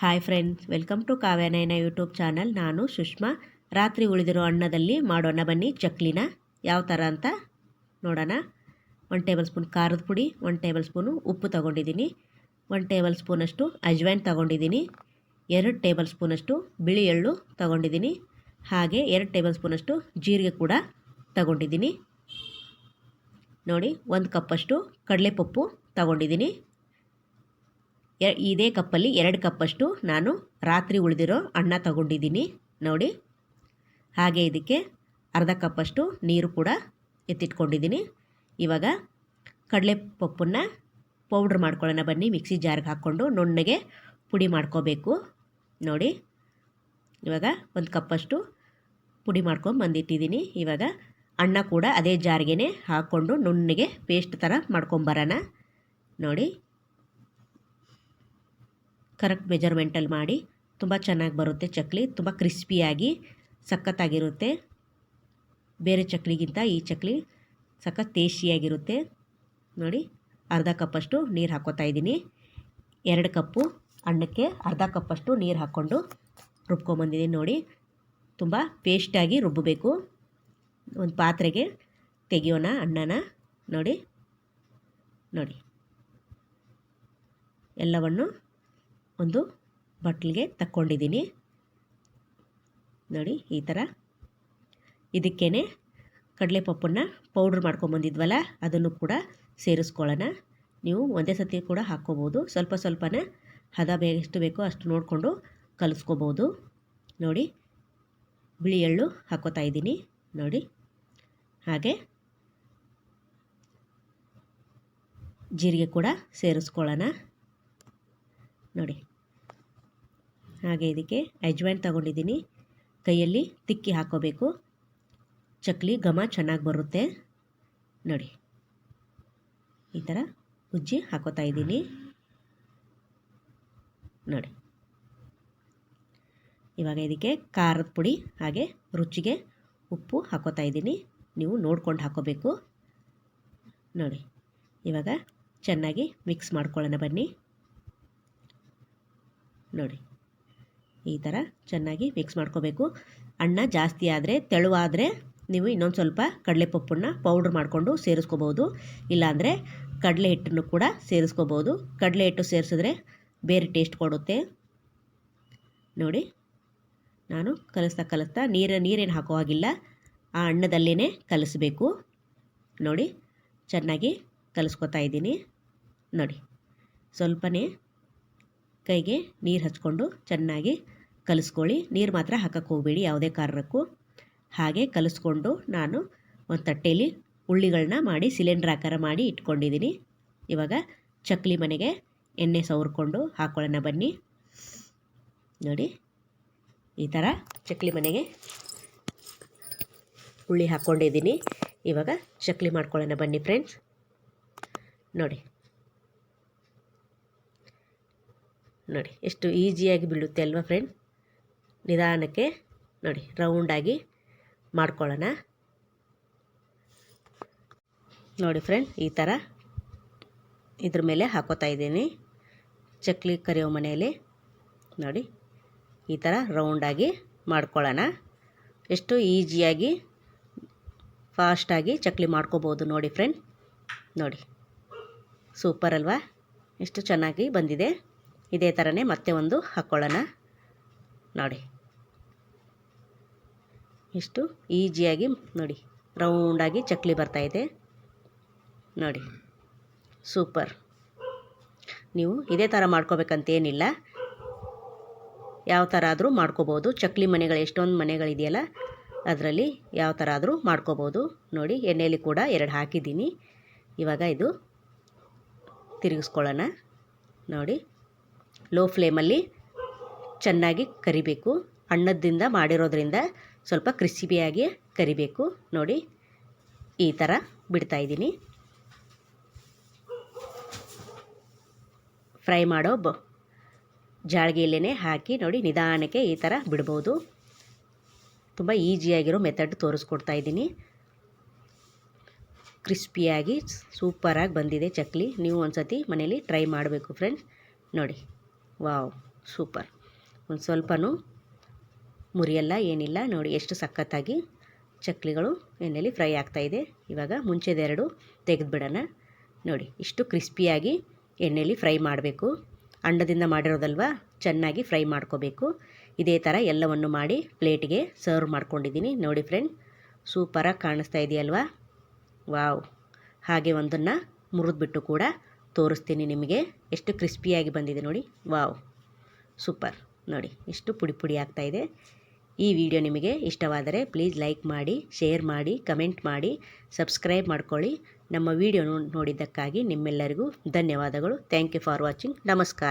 Hi friends, welcome to Kavyanayana YouTube channel. ನಾನು ಸುಷ್ಮಾ. ರಾತ್ರಿ ಉಳಿದಿರೋ ಅನ್ನದಲ್ಲಿ ಮಾಡೋಣ ಬನ್ನಿ ಚಕ್ಲಿನ. ಯಾವ ಥರ ಅಂತ ನೋಡೋಣ. 1 ಟೇಬಲ್ ಸ್ಪೂನ್ ಖಾರದ ಪುಡಿ, 1 ಟೇಬಲ್ ಸ್ಪೂನು ಉಪ್ಪು ತೊಗೊಂಡಿದ್ದೀನಿ, 1 ಟೇಬಲ್ ಸ್ಪೂನಷ್ಟು ಅಜ್ವೈನ್ ತೊಗೊಂಡಿದ್ದೀನಿ, 2 ಟೇಬಲ್ ಸ್ಪೂನಷ್ಟು ಬಿಳಿ ಎಳ್ಳು ತೊಗೊಂಡಿದ್ದೀನಿ, ಹಾಗೆ 2 ಟೇಬಲ್ ಸ್ಪೂನಷ್ಟು ಜೀರಿಗೆ ಕೂಡ ತೊಗೊಂಡಿದ್ದೀನಿ. ನೋಡಿ, 1 ಕಪ್ಪಷ್ಟು ಕಡಲೆಪಪ್ಪು ತೊಗೊಂಡಿದ್ದೀನಿ. ಇದೇ ಕಪ್ಪಲ್ಲಿ 2 ಕಪ್ಪಷ್ಟು ನಾನು ರಾತ್ರಿ ಉಳಿದಿರೋ ಅನ್ನ ತಗೊಂಡಿದ್ದೀನಿ ನೋಡಿ. ಹಾಗೆ ಇದಕ್ಕೆ ಅರ್ಧ ಕಪ್ಪಷ್ಟು ನೀರು ಕೂಡ ಎತ್ತಿಟ್ಕೊಂಡಿದ್ದೀನಿ. ಇವಾಗ ಕಡಲೆಪಪ್ಪನ್ನು ಪೌಡ್ರ್ ಮಾಡ್ಕೊಳ್ಳೋಣ ಬನ್ನಿ. ಮಿಕ್ಸಿ ಜಾರ್ಗೆ ಹಾಕ್ಕೊಂಡು ನುಣ್ಣಗೆ ಪುಡಿ ಮಾಡ್ಕೋಬೇಕು ನೋಡಿ. ಇವಾಗ 1 ಕಪ್ಪಷ್ಟು ಪುಡಿ ಮಾಡ್ಕೊಂಡು ಬಂದಿಟ್ಟಿದ್ದೀನಿ. ಇವಾಗ ಅನ್ನ ಕೂಡ ಅದೇ ಜಾರ್ಗೆ ಹಾಕ್ಕೊಂಡು ನುಣ್ಣಗೆ ಪೇಸ್ಟ್ ಥರ ಮಾಡ್ಕೊಂಬರೋಣ ನೋಡಿ. ಕರೆಕ್ಟ್ ಮೆಜರ್ಮೆಂಟಲ್ಲಿ ಮಾಡಿ. ತುಂಬ ಚೆನ್ನಾಗಿ ಬರುತ್ತೆ ಚಕ್ಲಿ. ತುಂಬ ಕ್ರಿಸ್ಪಿಯಾಗಿ ಸಖತ್ತಾಗಿರುತ್ತೆ. ಬೇರೆ ಚಕ್ಲಿಗಿಂತ ಈ ಚಕ್ಲಿ ಸಖತ್ ಟೇಸ್ಟಿಯಾಗಿರುತ್ತೆ ನೋಡಿ. ಅರ್ಧ ಕಪ್ಪಷ್ಟು ನೀರು ಹಾಕ್ಕೋತಾ ಇದ್ದೀನಿ. 2 ಕಪ್ಪು ಅನ್ನಕ್ಕೆ ಅರ್ಧ ಕಪ್ಪಷ್ಟು ನೀರು ಹಾಕ್ಕೊಂಡು ರುಬ್ಕೊಂಬಂದಿದ್ದೀನಿ ನೋಡಿ. ತುಂಬ ಪೇಸ್ಟಾಗಿ ರುಬ್ಬಬೇಕು. ಒಂದು ಪಾತ್ರೆಗೆ ತೆಗಿಯೋಣ ಅನ್ನನ ನೋಡಿ. ನೋಡಿ, ಎಲ್ಲವನ್ನು ಒಂದು ಬಟ್ಲಿಗೆ ತಕ್ಕೊಂಡಿದ್ದೀನಿ ನೋಡಿ. ಈ ಥರ ಇದಕ್ಕೇ ಕಡಲೆಪಪ್ಪನ್ನು ಪೌಡ್ರ್ ಮಾಡ್ಕೊಂಬಂದಿದ್ವಲ್ಲ ಅದನ್ನು ಕೂಡ ಸೇರಿಸ್ಕೊಳ್ಳೋಣ. ನೀವು ಒಂದೇ ಸತಿ ಕೂಡ ಹಾಕ್ಕೋಬೋದು. ಸ್ವಲ್ಪ ಸ್ವಲ್ಪನೇ ಹದ ಎಷ್ಟು ಬೇಕೋ ಅಷ್ಟು ನೋಡಿಕೊಂಡು ಕಲಿಸ್ಕೋಬೋದು ನೋಡಿ. ಬಿಳಿ ಎಳ್ಳು ಹಾಕ್ಕೋತಾ ಇದ್ದೀನಿ ನೋಡಿ. ಹಾಗೆ ಜೀರಿಗೆ ಕೂಡ ಸೇರಿಸ್ಕೊಳ್ಳೋಣ ನೋಡಿ. ಹಾಗೆ ಇದಕ್ಕೆ ಅಜ್ವೈನ್ ತಗೊಂಡಿದ್ದೀನಿ. ಕೈಯಲ್ಲಿ ತಿಕ್ಕಿ ಹಾಕ್ಕೋಬೇಕು. ಚಕ್ಲಿ ಘಮ ಚೆನ್ನಾಗಿ ಬರುತ್ತೆ ನೋಡಿ. ಈ ಥರ ಉಜ್ಜಿ ಹಾಕೋತಾ ಇದ್ದೀನಿ ನೋಡಿ. ಇವಾಗ ಇದಕ್ಕೆ ಖಾರದ ಪುಡಿ ಹಾಗೆ ರುಚಿಗೆ ಉಪ್ಪು ಹಾಕೋತಾ ಇದ್ದೀನಿ. ನೀವು ನೋಡ್ಕೊಂಡು ಹಾಕೋಬೇಕು ನೋಡಿ. ಇವಾಗ ಚೆನ್ನಾಗಿ ಮಿಕ್ಸ್ ಮಾಡ್ಕೊಳ್ಳೋಣ ಬನ್ನಿ ನೋಡಿ. ಈ ಥರ ಚೆನ್ನಾಗಿ ಮಿಕ್ಸ್ ಮಾಡ್ಕೋಬೇಕು. ಅನ್ನ ಜಾಸ್ತಿ ಆದರೆ ತೆಳುವಾದರೆ ನೀವು ಇನ್ನೊಂದು ಸ್ವಲ್ಪ ಕಡಲೆಪಪ್ಪನ್ನು ಪೌಡ್ರ್ ಮಾಡಿಕೊಂಡು ಸೇರಿಸ್ಕೋಬೋದು. ಇಲ್ಲಾಂದರೆ ಕಡಲೆ ಹಿಟ್ಟನ್ನು ಕೂಡ ಸೇರಿಸ್ಕೋಬೋದು. ಕಡಲೆ ಹಿಟ್ಟು ಸೇರಿಸಿದ್ರೆ ಬೇರೆ ಟೇಸ್ಟ್ ಕೊಡುತ್ತೆ ನೋಡಿ. ನಾನು ಕಲಿಸ್ತಾ ನೀರೇನು ಹಾಕೋ ಹಾಗಿಲ್ಲ, ಆ ಅನ್ನದಲ್ಲೇ ಕಲಿಸ್ಬೇಕು ನೋಡಿ. ಚೆನ್ನಾಗಿ ಕಲಿಸ್ಕೊತಾ ಇದ್ದೀನಿ ನೋಡಿ. ಸ್ವಲ್ಪನೇ ಕೈಗೆ ನೀರು ಹಚ್ಕೊಂಡು ಚೆನ್ನಾಗಿ ಕಲಿಸ್ಕೊಳ್ಳಿ. ನೀರು ಮಾತ್ರ ಹಾಕಕ್ಕೆ ಹೋಗಬೇಡಿ ಯಾವುದೇ ಕಾರಣಕ್ಕೂ. ಹಾಗೆ ಕಲಿಸ್ಕೊಂಡು ನಾನು ಒಂದು ತಟ್ಟೆಯಲ್ಲಿ ಉಳ್ಳಿಗಳನ್ನ ಮಾಡಿ ಸಿಲಿಂಡ್ರ್ ಆಕಾರ ಮಾಡಿ ಇಟ್ಕೊಂಡಿದ್ದೀನಿ. ಇವಾಗ ಚಕ್ಲಿ ಮನೆಗೆ ಎಣ್ಣೆ ಸವರ್ಕೊಂಡು ಹಾಕ್ಕೊಳ್ಳೋಣ ಬನ್ನಿ ನೋಡಿ. ಈ ಥರ ಚಕ್ಲಿ ಮನೆಗೆ ಉಳ್ಳಿ ಹಾಕ್ಕೊಂಡಿದ್ದೀನಿ. ಇವಾಗ ಚಕ್ಲಿ ಮಾಡ್ಕೊಳ್ಳೋಣ ಬನ್ನಿ ಫ್ರೆಂಡ್ಸ್ ನೋಡಿ. ನೋಡಿ ಎಷ್ಟು ಈಸಿಯಾಗಿ ಬೀಳುತ್ತೆ ಅಲ್ವಾ ಫ್ರೆಂಡ್. ನಿಧಾನಕ್ಕೆ ನೋಡಿ ರೌಂಡಾಗಿ ಮಾಡ್ಕೊಳ್ಳೋಣ ನೋಡಿ ಫ್ರೆಂಡ್. ಈ ಥರ ಇದ್ರ ಮೇಲೆ ಹಾಕೋತಾ ಇದ್ದೀನಿ ಚಕ್ಲಿ ಕರಿಯೋ ಮನೆಯಲ್ಲಿ ನೋಡಿ. ಈ ಥರ ರೌಂಡಾಗಿ ಮಾಡ್ಕೊಳ್ಳೋಣ. ಎಷ್ಟು ಈಸಿಯಾಗಿ ಫಾಸ್ಟಾಗಿ ಚಕ್ಲಿ ಮಾಡ್ಕೋಬೋದು ನೋಡಿ ಫ್ರೆಂಡ್ ನೋಡಿ. ಸೂಪರ್ ಅಲ್ವಾ, ಎಷ್ಟು ಚೆನ್ನಾಗಿ ಬಂದಿದೆ. ಇದೇ ಥರನೇ ಮತ್ತೆ ಒಂದು ಹಾಕ್ಕೊಳ್ಳೋಣ ನೋಡಿ. ಎಷ್ಟು ಈಸಿಯಾಗಿ ನೋಡಿ ರೌಂಡಾಗಿ ಚಕ್ಲಿ ಬರ್ತಾಯಿದೆ ನೋಡಿ. ಸೂಪರ್. ನೀವು ಇದೇ ಥರ ಮಾಡ್ಕೋಬೇಕಂತೇನಿಲ್ಲ, ಯಾವ ಥರ ಆದರೂ ಮಾಡ್ಕೋಬೋದು. ಚಕ್ಲಿ ಮನೆಗಳು ಎಷ್ಟೊಂದು ಮನೆಗಳಿದೆಯಲ್ಲ ಅದರಲ್ಲಿ ಯಾವ ಥರ ಆದರೂ ಮಾಡ್ಕೋಬೋದು ನೋಡಿ. ಎಣ್ಣೆಯಲ್ಲಿ ಕೂಡ 2 ಹಾಕಿದ್ದೀನಿ. ಇವಾಗ ಇದು ತಿರುಗಿಸ್ಕೊಳ್ಳೋಣ ನೋಡಿ. ಲೋ ಫ್ಲೇಮಲ್ಲಿ ಚೆನ್ನಾಗಿ ಕರಿಬೇಕು. ಅನ್ನದಿಂದ ಮಾಡಿರೋದ್ರಿಂದ ಸ್ವಲ್ಪ ಕ್ರಿಸ್ಪಿಯಾಗಿ ಕರಿಬೇಕು ನೋಡಿ. ಈ ಥರ ಬಿಡ್ತಾಯಿದ್ದೀನಿ. ಫ್ರೈ ಮಾಡೋ ಜಾಳ್ಗೆಯಲ್ಲೇ ಹಾಕಿ ನೋಡಿ ನಿಧಾನಕ್ಕೆ ಈ ಥರ ಬಿಡ್ಬೋದು. ತುಂಬ ಈಸಿಯಾಗಿರೋ ಮೆಥಡ್ ತೋರಿಸ್ಕೊಡ್ತಾ ಇದ್ದೀನಿ. ಕ್ರಿಸ್ಪಿಯಾಗಿ ಸೂಪರಾಗಿ ಬಂದಿದೆ ಚಕ್ಲಿ. ನೀವು ಒಂದು ಸತಿ ಮನೇಲಿ ಟ್ರೈ ಮಾಡಬೇಕು ಫ್ರೆಂಡ್ಸ್ ನೋಡಿ. ವಾವ್. ಸೂಪರ್. ಒಂದು ಸ್ವಲ್ಪನೂ ಮುರಿಯಲ್ಲ, ಏನಿಲ್ಲ. ನೋಡಿ ಎಷ್ಟು ಸಖತ್ತಾಗಿ ಚಕ್ಲಿಗಳು ಎಣ್ಣೆಯಲ್ಲಿ ಫ್ರೈ ಆಗ್ತಾಯಿದೆ. ಇವಾಗ ಮುಂಚೆದೆರಡು ತೆಗೆದುಬಿಡೋಣ. ನೋಡಿ ಇಷ್ಟು ಕ್ರಿಸ್ಪಿಯಾಗಿ ಎಣ್ಣೆಯಲ್ಲಿ ಫ್ರೈ ಮಾಡಬೇಕು. ಅಂಡದಿಂದ ಮಾಡಿರೋದಲ್ವ, ಚೆನ್ನಾಗಿ ಫ್ರೈ ಮಾಡ್ಕೋಬೇಕು. ಇದೇ ಥರ ಎಲ್ಲವನ್ನು ಮಾಡಿ ಪ್ಲೇಟಿಗೆ ಸರ್ವ್ ಮಾಡ್ಕೊಂಡಿದ್ದೀನಿ. ನೋಡಿ ಫ್ರೆಂಡ್, ಸೂಪರಾಗಿ ಕಾಣಿಸ್ತಾ ಇದೆಯಲ್ವಾ? ವಾವ್. ಹಾಗೆ ಒಂದನ್ನು ಮುರಿದ್ಬಿಟ್ಟು ಕೂಡ ತೋರಿಸ್ತೀನಿ ನಿಮಗೆ. ಎಷ್ಟು ಕ್ರಿಸ್ಪಿಯಾಗಿ ಬಂದಿದೆ ನೋಡಿ. Wow, super. ನೋಡಿ ಎಷ್ಟು ಪುಡಿ ಪುಡಿ ಆಗ್ತಾಯಿದೆ. ಈ ವಿಡಿಯೋ ನಿಮಗೆ ಇಷ್ಟವಾದರೆ ಪ್ಲೀಸ್ ಲೈಕ್ ಮಾಡಿ, ಶೇರ್ ಮಾಡಿ, ಕಮೆಂಟ್ ಮಾಡಿ, ಸಬ್ಸ್ಕ್ರೈಬ್ ಮಾಡ್ಕೊಳ್ಳಿ. ನಮ್ಮ ವಿಡಿಯೋ ನೋಡಿದ್ದಕ್ಕಾಗಿ ನಿಮ್ಮೆಲ್ಲರಿಗೂ ಧನ್ಯವಾದಗಳು. Thank you for watching. ನಮಸ್ಕಾರ.